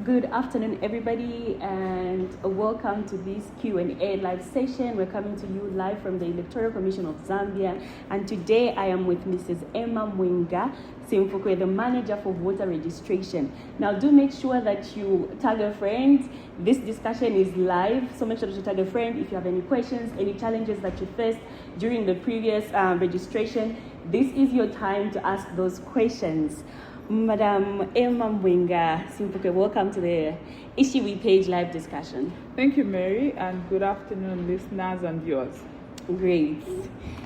Good afternoon, everybody, and welcome to this Q&A live session. We're coming to you live from the Electoral Commission of Zambia, and today I am with Mrs. Emma Mwinga Simfukwe, the manager for voter registration. Now, do make sure that you tag a friend. This discussion is live, so make sure to tag a friend. If you have any questions, any challenges that you faced during the previous registration, this is your time to ask those questions. Madam Emma Mwinga Simfukwe, welcome to the Ishiwi Page live discussion. Thank you, Mary, and good afternoon, listeners and viewers. Great.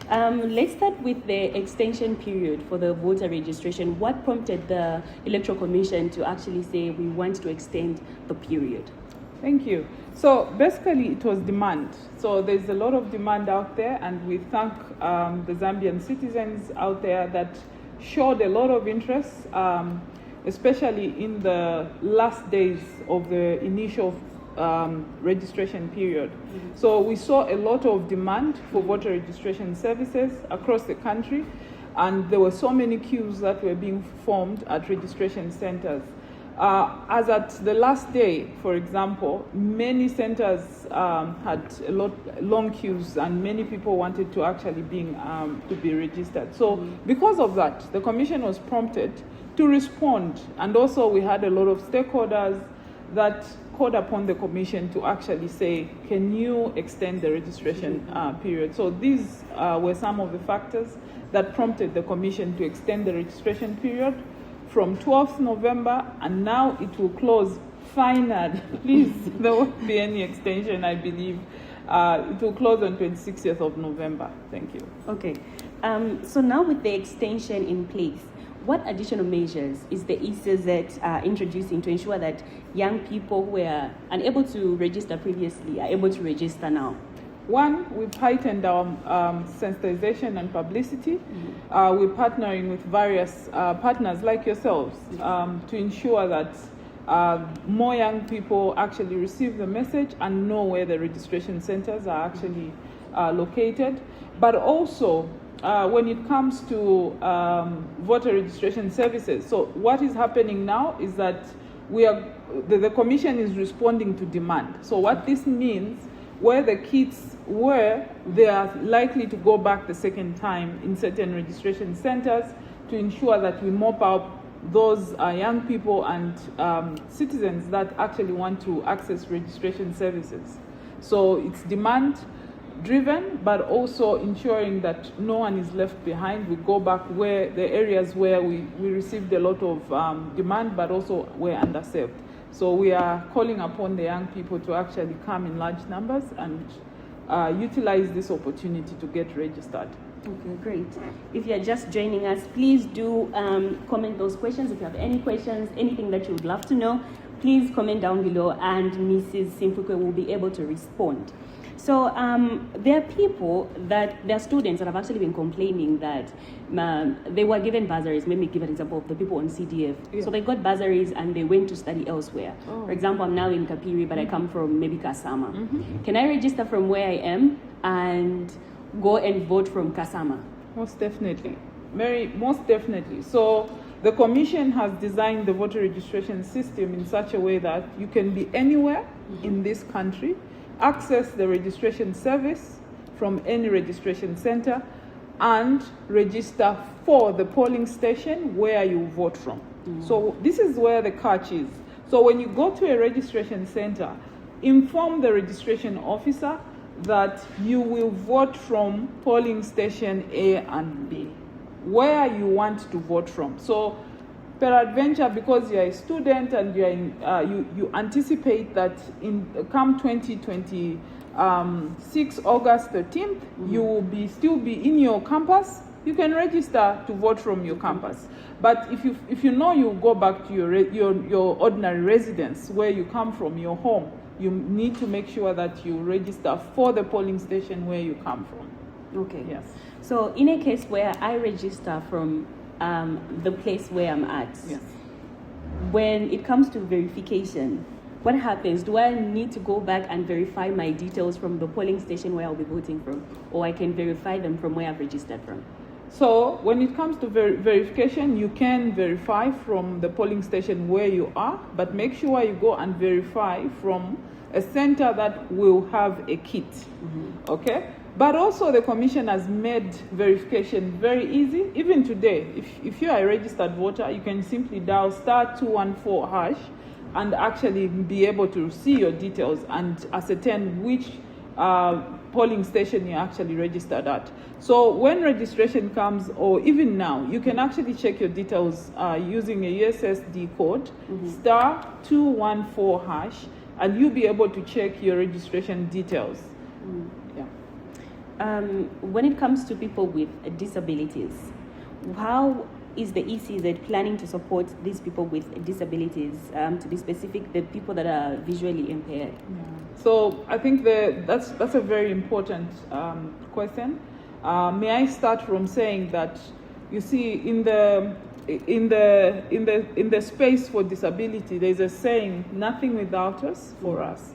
Let's start with the extension period for the voter registration. What prompted the Electoral Commission to actually say we want to extend the period? Thank you. So basically, it was demand. So there's a lot of demand out there, and we thank the Zambian citizens out there that showed a lot of interest, especially in the last days of the initial registration period. Mm-hmm. So we saw a lot of demand for voter registration services across the country, and there were so many queues that were being formed at registration centers. As at the last day, for example, many centers had long queues, and many people wanted to actually to be registered. So because of that, the Commission was prompted to respond, and also we had a lot of stakeholders that called upon the Commission to actually say, can you extend the registration period? So these were some of the factors that prompted the Commission to extend the registration period from 12th November, and now it will close finally. Please, there won't be any extension, I believe. It will close on 26th of November. Thank you. Okay. So now with the extension in place, what additional measures is the ECZ introducing to ensure that young people who were unable to register previously are able to register now? One, we've heightened our sensitization and publicity. Mm-hmm. We're partnering with various partners like yourselves to ensure that more young people actually receive the message and know where the registration centers are actually located. But also, when it comes to voter registration services, so what is happening now is that the Commission is responding to demand. So what this means, where the kids were, they are likely to go back the second time in certain registration centers to ensure that we mop up those young people and citizens that actually want to access registration services. So it's demand driven, but also ensuring that no one is left behind. We go back where the areas where we received a lot of demand, but also were underserved. So we are calling upon the young people to actually come in large numbers and utilize this opportunity to get registered. Okay, great. If you're just joining us, please do comment those questions. If you have any questions, anything that you would love to know, please comment down below, and Mrs. Simfukwe will be able to respond. So there are people there are students that have actually been complaining that they were given bursaries. Let me give an example of the people on CDF. Yeah. So they got bursaries and they went to study elsewhere. Oh. For example, I'm now in Kapiri, but I come from maybe Kasama. Mm-hmm. Can I register from where I am and go and vote from Kasama? Most definitely. Mary, most definitely. So the Commission has designed the voter registration system in such a way that you can be anywhere in this country, access the registration service from any registration center, and register for the polling station where you vote from. So this is where the catch is. So when you go to a registration center, inform the registration officer that you will vote from polling station A and B, where you want to vote from. So peradventure, because you're a student and you anticipate that come 2026 August 13th, you will still be in your campus, you can register to vote from your campus. But if you know you go back to your ordinary residence where you come from, your home, you need to make sure that you register for the polling station where you come from. Okay. Yes. So in a case where I register from the place where I'm at, yes, when it comes to verification, what happens? Do I need to go back and verify my details from the polling station where I'll be voting from, or I can verify them from where I've registered from? So when it comes to verification, you can verify from the polling station where you are, but make sure you go and verify from a center that will have a kit, okay? But also the commission has made verification very easy. Even today, if you are a registered voter, you can simply dial *214# and actually be able to see your details and ascertain which polling station you're actually registered at. So when registration comes, or even now, you can actually check your details using a USSD code, *214#, and you'll be able to check your registration details. Yeah. When it comes to people with disabilities, how is the ECZ planning to support these people with disabilities, to be specific, the people that are visually impaired? Yeah. So I think that's a very important question. May I start from saying that, you see, in the space for disability, there's a saying, "Nothing without us for us."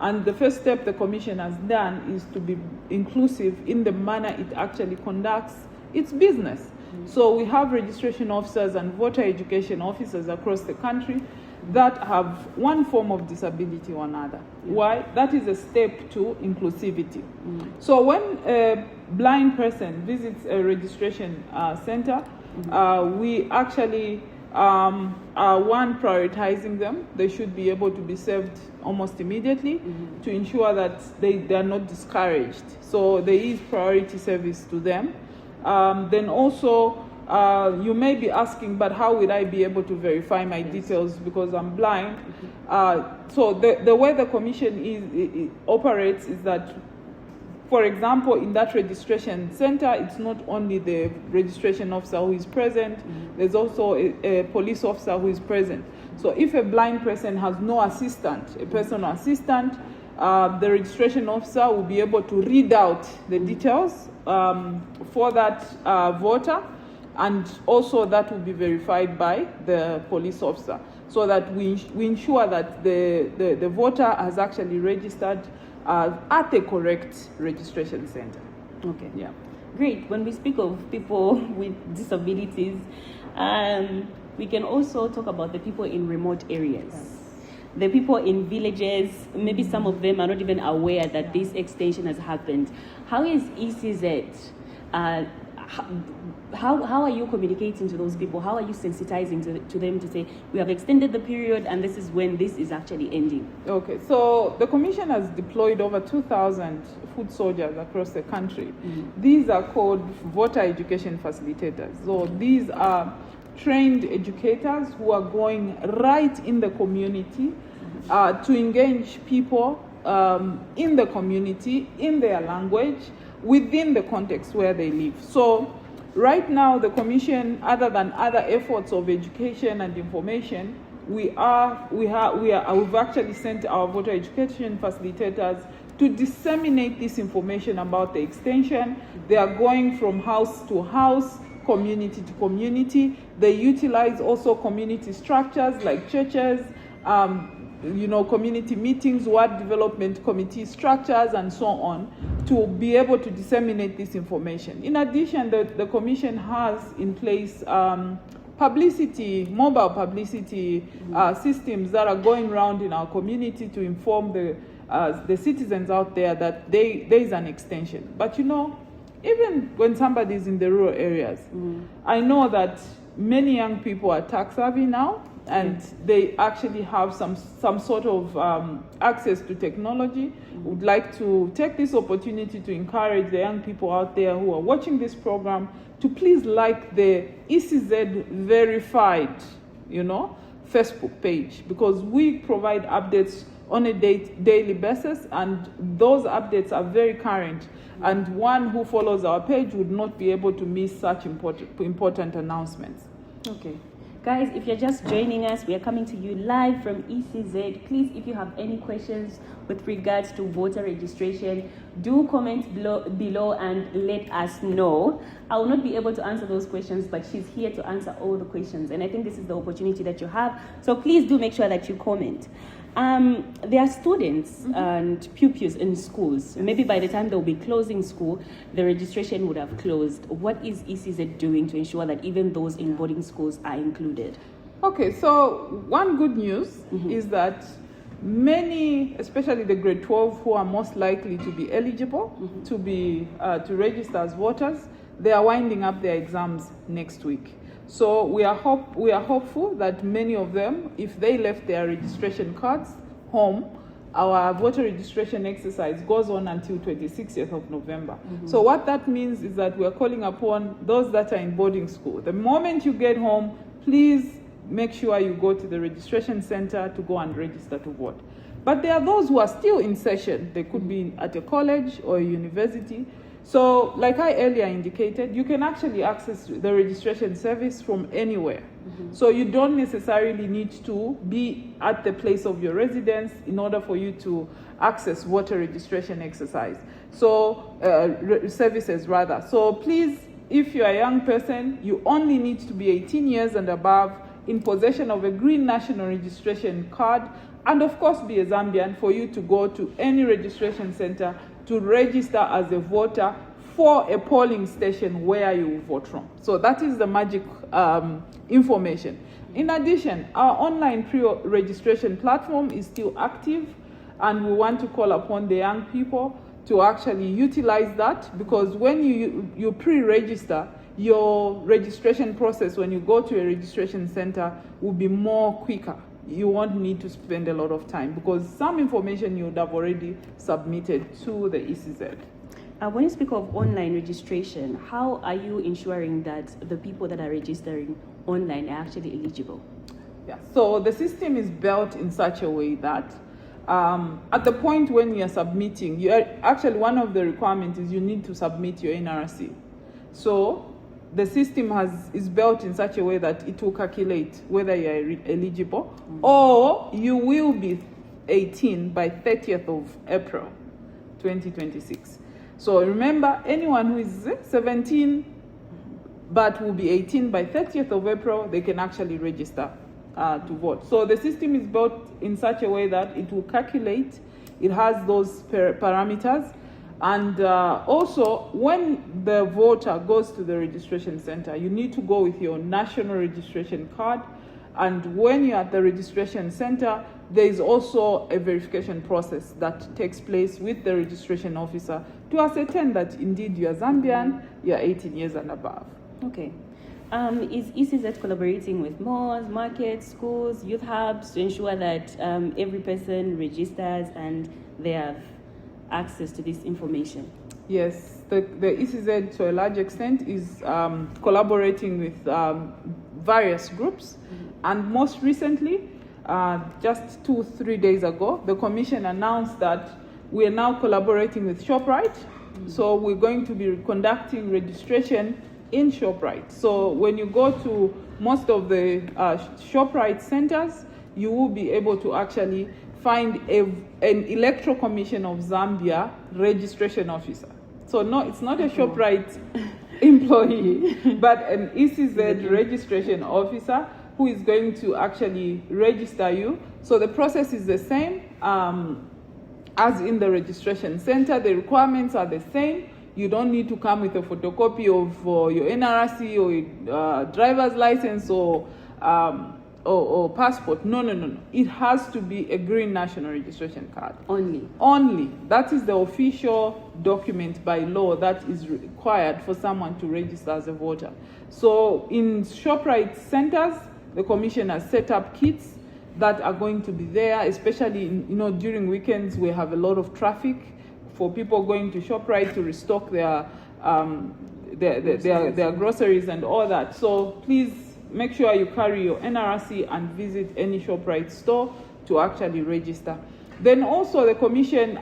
And the first step the Commission has done is to be inclusive in the manner it actually conducts its business. So we have registration officers and voter education officers across the country that have one form of disability or another. Why? That is a step to inclusivity. So when a blind person visits a registration center, we actually are prioritizing them. They should be able to be served almost immediately to ensure that they are not discouraged. So there is priority service to them. Then also, you may be asking, but how will I be able to verify my details because I'm blind? So the way the Commission operates is that, for example, in that registration center, it's not only the registration officer who is present, there's also a police officer who is present. So if a blind person has no assistant, a personal assistant, the registration officer will be able to read out the details for that voter, and also that will be verified by the police officer, so that we ensure that the voter has actually registered at the correct registration center. Okay. Yeah. Great. When we speak of people with disabilities, we can also talk about the people in remote areas. Yes. The people in villages, maybe some of them are not even aware that this extension has happened. How is ECZ, how are you communicating to those people? How are you sensitizing to them to say, we have extended the period and this is when this is actually ending? Okay, so the Commission has deployed over 2,000 foot soldiers across the country. These are called voter education facilitators. So these are trained educators who are going right in the community to engage people in the community, in their language, within the context where they live. So right now, the Commission, other than other efforts of education and information, we've actually sent our voter education facilitators to disseminate this information about the extension. They are going from house to house, community to community. They utilize also community structures like churches, community meetings, ward development committee structures, and so on, to be able to disseminate this information. In addition, the Commission has in place mobile publicity systems that are going around in our community to inform the citizens out there that there is an extension. But even when somebody is in the rural areas, I know that many young people are tech savvy now, and they actually have some sort of access to technology. Would like to take this opportunity to encourage the young people out there who are watching this program to please like the ECZ verified, Facebook page, because we provide updates on a daily basis, and those updates are very current. And one who follows our page would not be able to miss such important announcements. Okay. Guys, if you're just joining us, we are coming to you live from ECZ. Please, if you have any questions with regards to voter registration, do comment below and let us know. I will not be able to answer those questions, but she's here to answer all the questions. And I think this is the opportunity that you have. So please do make sure that you comment. There are students and pupils in schools. Maybe by the time they'll be closing school, the registration would have closed. What is ECZ doing to ensure that even those in boarding schools are included? Okay, so one good news is that many, especially the grade 12 who are most likely to be eligible to register as voters, they are winding up their exams next week. So we are hopeful that many of them, if they left their registration cards home, our voter registration exercise goes on until 26th of November. So what that means is that we are calling upon those that are in boarding school. The moment you get home, please make sure you go to the registration center to go and register to vote. But there are those who are still in session. They could be at a college or a university. So like I earlier indicated, you can actually access the registration service from anywhere. So you don't necessarily need to be at the place of your residence in order for you to access voter registration exercise. So services rather. So please, if you're a young person, you only need to be 18 years and above, in possession of a green national registration card, and of course be a Zambian for you to go to any registration center to register as a voter for a polling station where you will vote from. So that is the magic information. In addition, our online pre-registration platform is still active, and we want to call upon the young people to actually utilize that, because when you pre-register, your registration process when you go to a registration center will be more quicker. You won't need to spend a lot of time because some information you would have already submitted to the ECZ. When you speak of online registration, how are you ensuring that the people that are registering online are actually eligible? Yeah, so the system is built in such a way that at the point when you are submitting, actually one of the requirements is you need to submit your NRC. So the system is built in such a way that it will calculate whether you are eligible or you will be 18 by 30th of April 2026. So remember, anyone who is 17 but will be 18 by 30th of April, they can actually register to vote. So the system is built in such a way that it will calculate, it has those parameters. And also, when the voter goes to the registration center, you need to go with your national registration card. And when you're at the registration center, there is also a verification process that takes place with the registration officer to ascertain that indeed you are Zambian, you are 18 years and above. Okay. Is ECZ collaborating with malls, markets, schools, youth hubs to ensure that every person registers and they have access to this information? Yes, the ECZ to a large extent is collaborating with various groups, and most recently, just 2-3 days ago, the Commission announced that we are now collaborating with ShopRite. So we're going to be conducting registration in ShopRite. So when you go to most of the ShopRite centers, you will be able to actually find an Electoral Commission of Zambia registration officer. So no, it's not a ShopRite employee, but an ECZ registration officer who is going to actually register you. So the process is the same as in the registration center. The requirements are the same. You don't need to come with a photocopy of your NRC or your driver's license or passport. No. It has to be a green national registration card. Only. That is the official document by law that is required for someone to register as a voter. So in ShopRite centers, the Commission has set up kits that are going to be there, especially during weekends. We have a lot of traffic for people going to ShopRite to restock their groceries and all that. So please make sure you carry your NRC and visit any ShopRite store to actually register. Then also the Commission,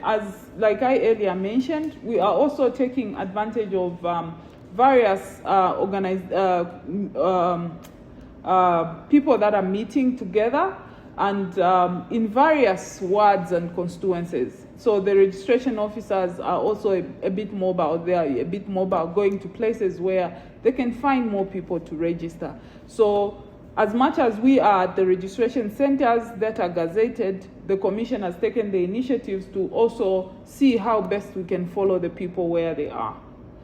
like I earlier mentioned, we are also taking advantage of various people that are meeting together and in various wards and constituencies. So the registration officers are also a bit mobile. They are a bit mobile, going to places where they can find more people to register. So as much as we are at the registration centers that are gazetted, the Commission has taken the initiatives to also see how best we can follow the people where they are.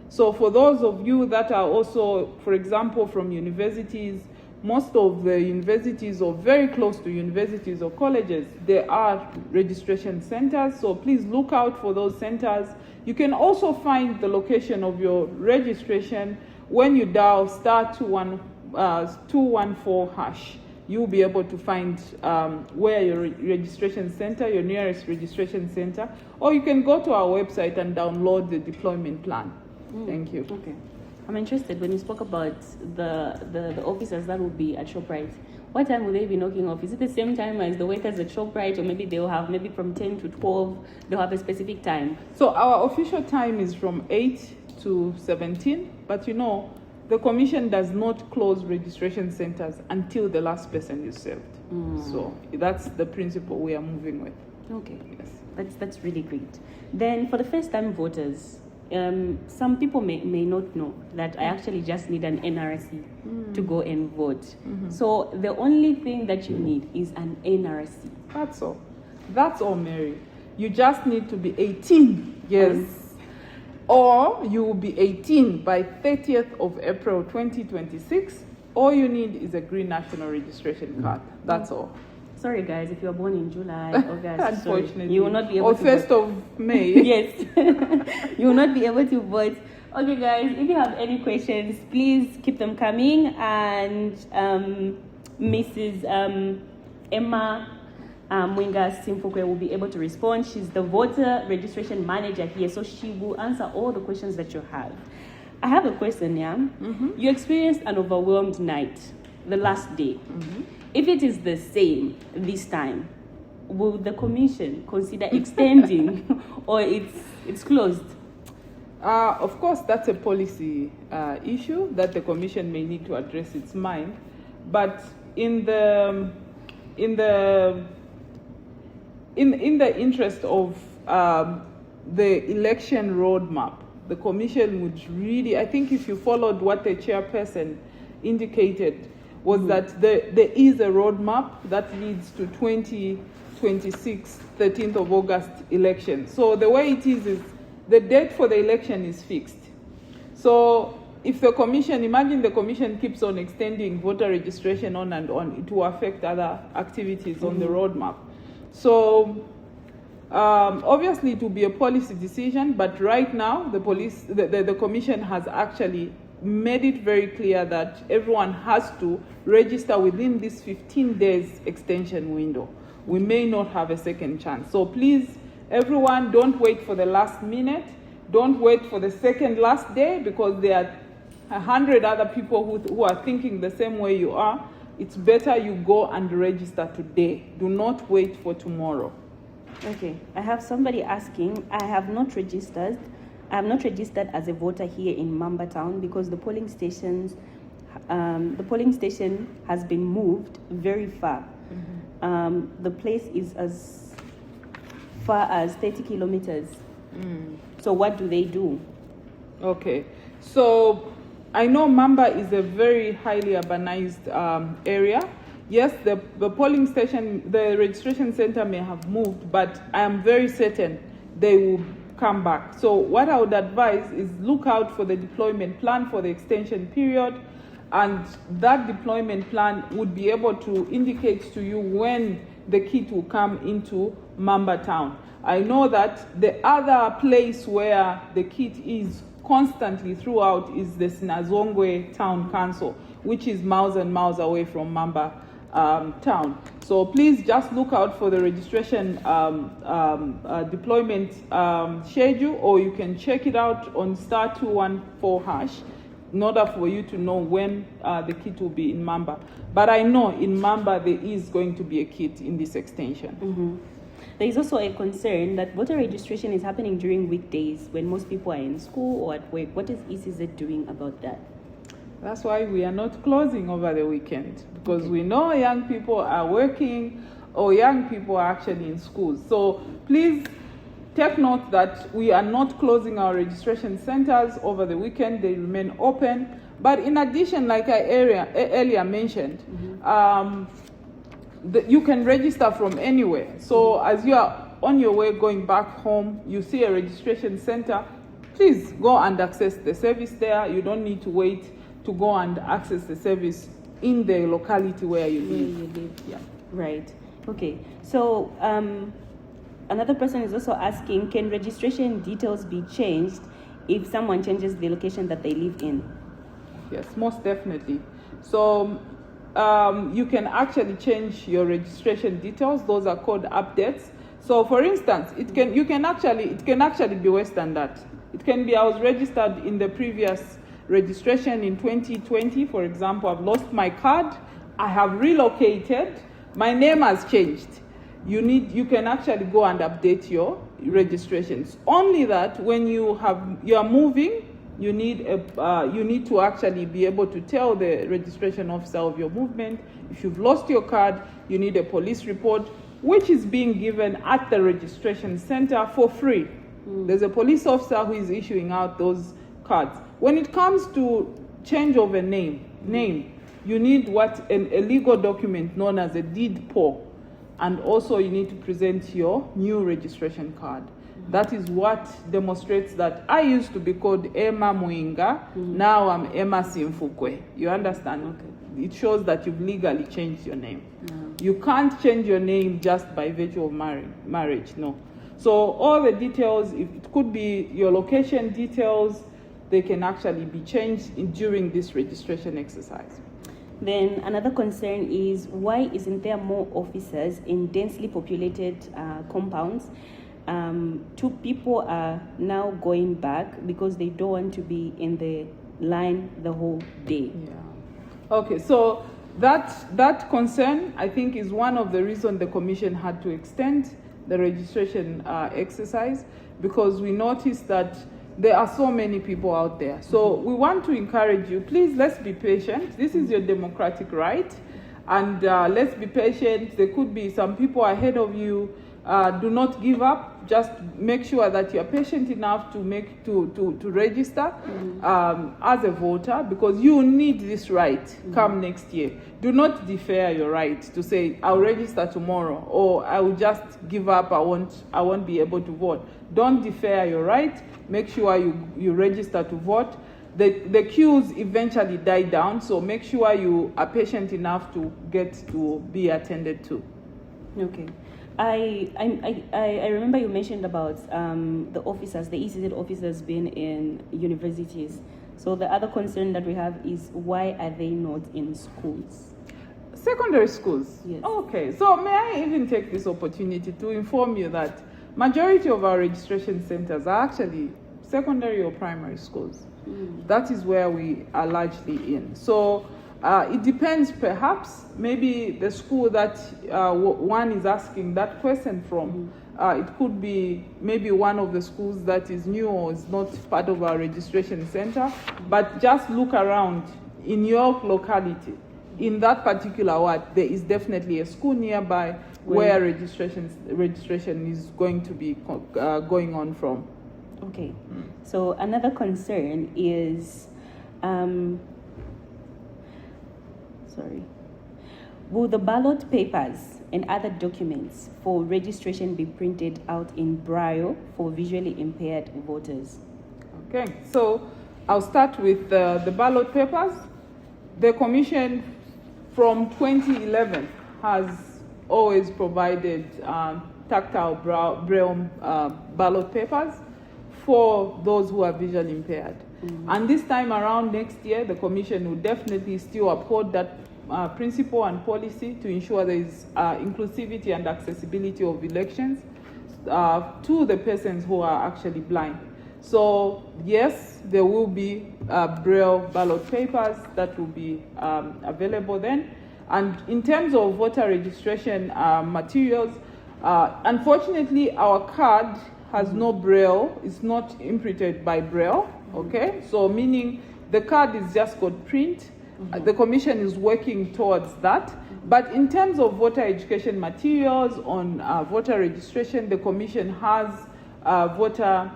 So for those of you that are also, for example, from universities, most of the universities or very close to universities or colleges, there are registration centers. So please look out for those centers. You can also find the location of your registration when you dial *214#. You'll be able to find where your registration center, your nearest registration center, or you can go to our website and download the deployment plan. Thank you. Okay. I'm interested when you spoke about the officers that will be at ShopRite. What time will they be knocking off? Is it the same time as the workers at ShopRite, or maybe they'll have from 10 to 12, they'll have a specific time? So our official time is from 8 to 17, but the Commission does not close registration centers until the last person is served. So that's the principle we are moving with. Okay. Yes. That's really great. Then for the first-time voters, some people may not know that I actually just need an NRC to go and vote. So the only thing that you need is an NRC. That's all. That's all, Mary. You just need to be 18 years, or you will be 18 by 30th of April 2026. All you need is a green national registration card. That's all. Sorry, guys, if you are born in July, August, unfortunately, you will not be able or to 1st vote. of May. Yes, you will not be able to vote. Okay, guys, if you have any questions, please keep them coming. And Mrs. Emma Mwinga Simfukwe will be able to respond. She's the voter registration manager here, so she will answer all the questions that you have. I have a question, yeah? You experienced an overwhelmed night, the last day. If it is the same this time, will the Commission consider extending or it's closed? Of course, that's a policy issue that the Commission may need to address its mind. But in the interest of the election roadmap, the Commission would really, I think if you followed what the chairperson indicated, was that there is a roadmap that leads to 2026, 13th of August election. So the way it is the date for the election is fixed. So if the Commission, imagine the Commission keeps on extending voter registration on and on, it will affect other activities on the roadmap. So obviously it will be a policy decision, but right now the Commission has actually made it very clear that everyone has to register within this 15 days extension window. We may not have a second chance. So please, everyone, don't wait for the last minute. Don't wait for the second last day, because there are 100 other people who are thinking the same way you are. It's better you go and register today. Do not wait for tomorrow. Okay, I have somebody asking, I have not registered as a voter here in Mamba Town because the polling station has been moved very far. The place is as far as 30 kilometers. So what do they do? Okay, so I know Mamba is a very highly urbanized area. Yes, the polling station, the registration center may have moved, but I am very certain they will come back. So what I would advise is look out for the deployment plan for the extension period, and that deployment plan would be able to indicate to you when the kit will come into Mamba Town. I know that the other place where the kit is constantly throughout is the Sinazongwe Town Council, which is miles and miles away from Mamba Town. So please just look out for the registration deployment schedule, or you can check it out on *214# in order for you to know when the kit will be in Mamba. But I know in Mamba there is going to be a kit in this extension. There is also a concern that voter registration is happening during weekdays when most people are in school or at work. What is ECZ doing about that? That's why we are not closing over the weekend, because we know young people are working or young people are actually in schools. So please take note that we are not closing our registration centers over the weekend. They remain open. But in addition, like I earlier mentioned, you can register from anywhere. So as you are on your way going back home, you see a registration center, please go and access the service there. You don't need to wait to go and access the service in the locality where you live. Yeah. Right. Okay. So another person is also asking, can registration details be changed if someone changes the location that they live in? Yes, most definitely. So you can actually change your registration details. Those are called updates. So for instance, it can actually be worse than that. It can be, I was registered in the previous registration in 2020, for example. I've lost my card, I have relocated, my name has changed. You can actually go and update your registrations. Only that when you are moving, you need to actually be able to tell the registration officer of your movement. If you've lost your card, you need a police report, which is being given at the registration center for free. There's a police officer who is issuing out those cards. When it comes to change of a name, you need a legal document known as a deed poll, and also you need to present your new registration card. That is what demonstrates that I used to be called Emma Mwinga, now I'm Emma Simfukwe. You understand? Okay. It shows that you've legally changed your name. You can't change your name just by virtue of marriage, no. So all the details, if it could be your location details, they can actually be changed during this registration exercise. Then another concern is, why isn't there more officers in densely populated compounds? Two people are now going back because they don't want to be in the line the whole day. Yeah. Okay, so that concern, I think, is one of the reasons the Commission had to extend the registration exercise, because we noticed that there are so many people out there. So we want to encourage you, please, let's be patient. This is your democratic right, and let's be patient. There could be some people ahead of you. Do not give up. Just make sure that you're patient enough to register as a voter, because you need this right come next year. Do not defer your right to say, I'll register tomorrow, or I will just give up, I won't be able to vote. Don't defer your right. Make sure you register to vote. The queues eventually die down, so make sure you are patient enough to get to be attended to. Okay. I remember you mentioned about the officers, the ECZ officers being in universities. So the other concern that we have is, why are they not in schools? Secondary schools? Yes. Okay, so may I even take this opportunity to inform you that majority of our registration centers are actually secondary or primary schools. That is where we are largely in. So it depends, perhaps, maybe the school that one is asking that question from, it could be maybe one of the schools that is new or is not part of our registration center, but just look around in your locality. In that particular ward, there is definitely a school nearby where registration is going to be going on from. Okay. So another concern is, will the ballot papers and other documents for registration be printed out in Braille for visually impaired voters? Okay, so I'll start with the ballot papers. The Commission from 2011 has always provided tactile Braille ballot papers for those who are visually impaired. And this time around next year, the Commission will definitely still uphold that principle and policy to ensure there is inclusivity and accessibility of elections to the persons who are actually blind. So yes, there will be Braille ballot papers that will be available then. And in terms of voter registration materials, unfortunately our card has no Braille. It's not imprinted by Braille, okay? So meaning the card is just got print, The Commission is working towards that. But in terms of voter education materials on voter registration, the Commission has voter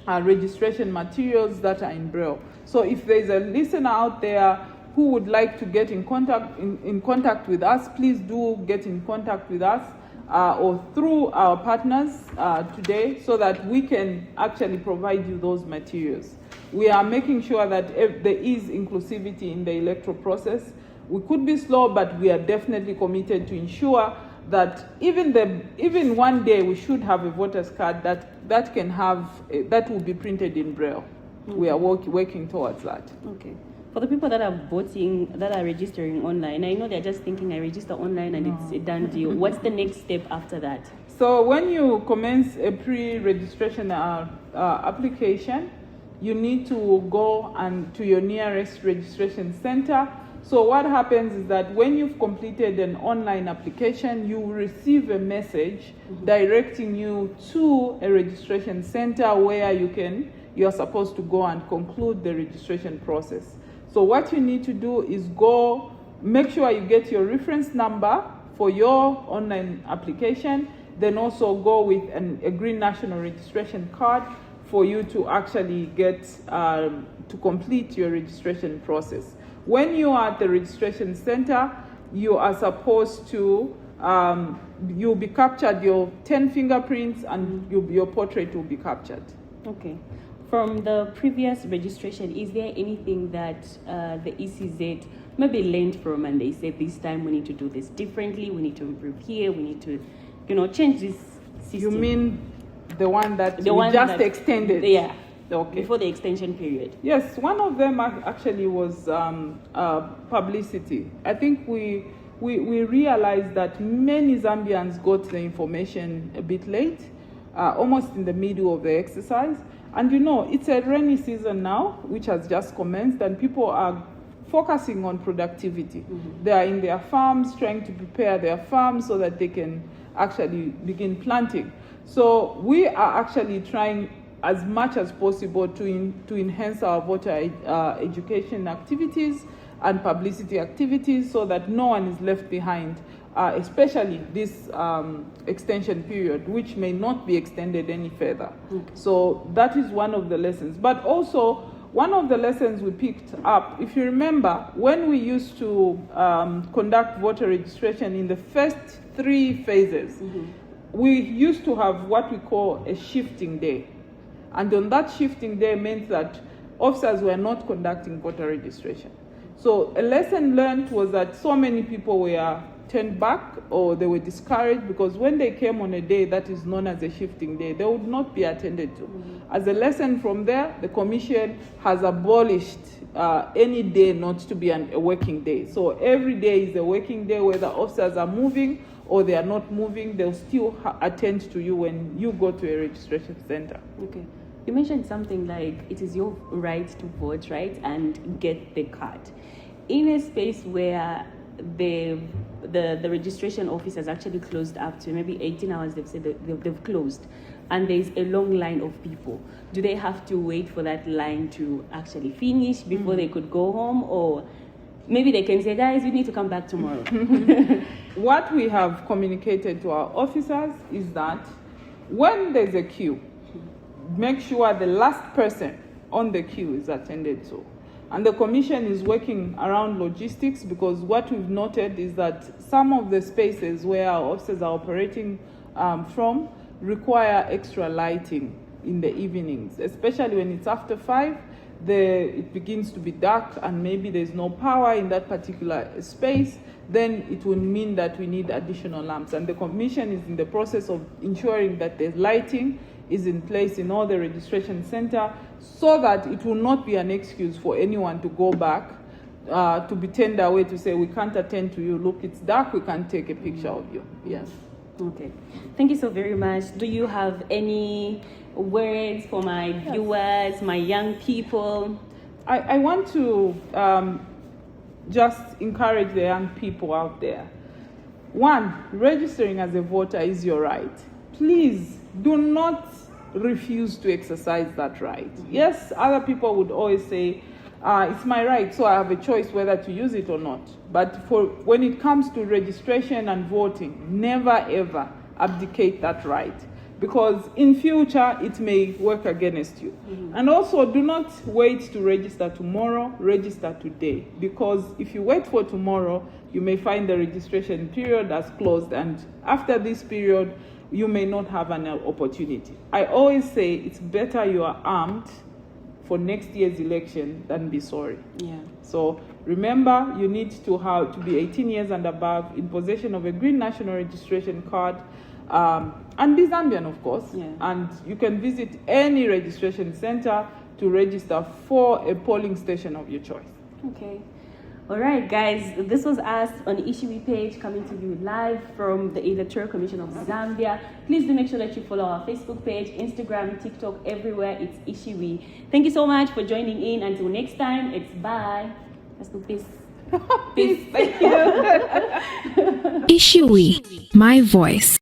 registration materials that are in Braille. So if there's a listener out there who would like to get in contact with us, please do get in contact with us or through our partners today, so that we can actually provide you those materials. We are making sure that there is inclusivity in the electoral process. We could be slow, but we are definitely committed to ensure that even one day we should have a voter's card that will be printed in Braille. We are working towards that. Okay. For the people that are voting, that are registering online, I know they're just thinking, I register online and it's a done deal. What's the next step after that? So when you commence a pre-registration application, you need to go to your nearest registration center. So what happens is that when you've completed an online application, you will receive a message directing you to a registration center where you are supposed to go and conclude the registration process. So what you need to do is go, make sure you get your reference number for your online application, then also go with a green national registration card for you to actually get to complete your registration process. When you are at the registration center, you are supposed to, you'll be captured, your 10 fingerprints, and your portrait will be captured. Okay. From the previous registration, is there anything that the ECZ maybe learned from, and they said this time we need to do this differently, we need to improve here, we need to, change this system? You mean the one that just extended? Yeah. Okay. Before the extension period. Yes, one of them actually was publicity. I think we realized that many Zambians got the information a bit late, almost in the middle of the exercise. And it's a rainy season now, which has just commenced, and people are focusing on productivity. They are in their farms trying to prepare their farms so that they can actually begin planting. So we are actually trying as much as possible to enhance our voter education activities and publicity activities so that no one is left behind, especially this extension period, which may not be extended any further. So that is one of the lessons. But also, one of the lessons we picked up, if you remember, when we used to conduct voter registration in the first 3 phases, we used to have what we call a shifting day. And on that shifting day meant that officers were not conducting voter registration. So a lesson learned was that so many people were turned back or they were discouraged because when they came on a day that is known as a shifting day, they would not be attended to. As a lesson from there, the Commission has abolished any day not to be a working day. So every day is a working day, whether officers are moving or they are not moving, they'll still attend to you when you go to a registration center. Okay. You mentioned something like it is your right to vote, right, and get the card. In a space where the registration office has actually closed up to maybe 18 hours, they've said that they've closed, and there's a long line of people. Do they have to wait for that line to actually finish before they could go home, or maybe they can say, guys, you need to come back tomorrow? What we have communicated to our officers is that when there's a queue, make sure the last person on the queue is attended to. And the Commission is working around logistics because what we've noted is that some of the spaces where our officers are operating from require extra lighting in the evenings, especially when it's after 5. It begins to be dark and maybe there's no power in that particular space, then it will mean that we need additional lamps. And the Commission is in the process of ensuring that the lighting is in place in all the registration center so that it will not be an excuse for anyone to go back to be turned away to say, we can't attend to you, look, it's dark, we can't take a picture of you. Yes. Okay. Thank you so very much. Do you have any words for my viewers, my young people? I want to just encourage the young people out there. 1, registering as a voter is your right. Please do not refuse to exercise that right. Yes, other people would always say, it's my right, so I have a choice whether to use it or not. But when it comes to registration and voting, never ever abdicate that right, because in future it may work against you. And also, do not wait to register tomorrow, register today, because if you wait for tomorrow, you may find the registration period has closed, and after this period, you may not have an opportunity. I always say it's better you are armed for next year's election than be sorry. Yeah. So remember, you need to be 18 years and above, in possession of a green national registration card, and be Zambian, of course. Yeah. And you can visit any registration center to register for a polling station of your choice. Okay. All right, guys, this was us on the Ishiwi page, coming to you live from the Electoral Commission of Zambia. Please do make sure that you follow our Facebook page, Instagram, TikTok, everywhere. It's Ishiwi. Thank you so much for joining in. Until next time, it's bye. Let's do peace. Peace. Thank you. Ishiwi, my voice.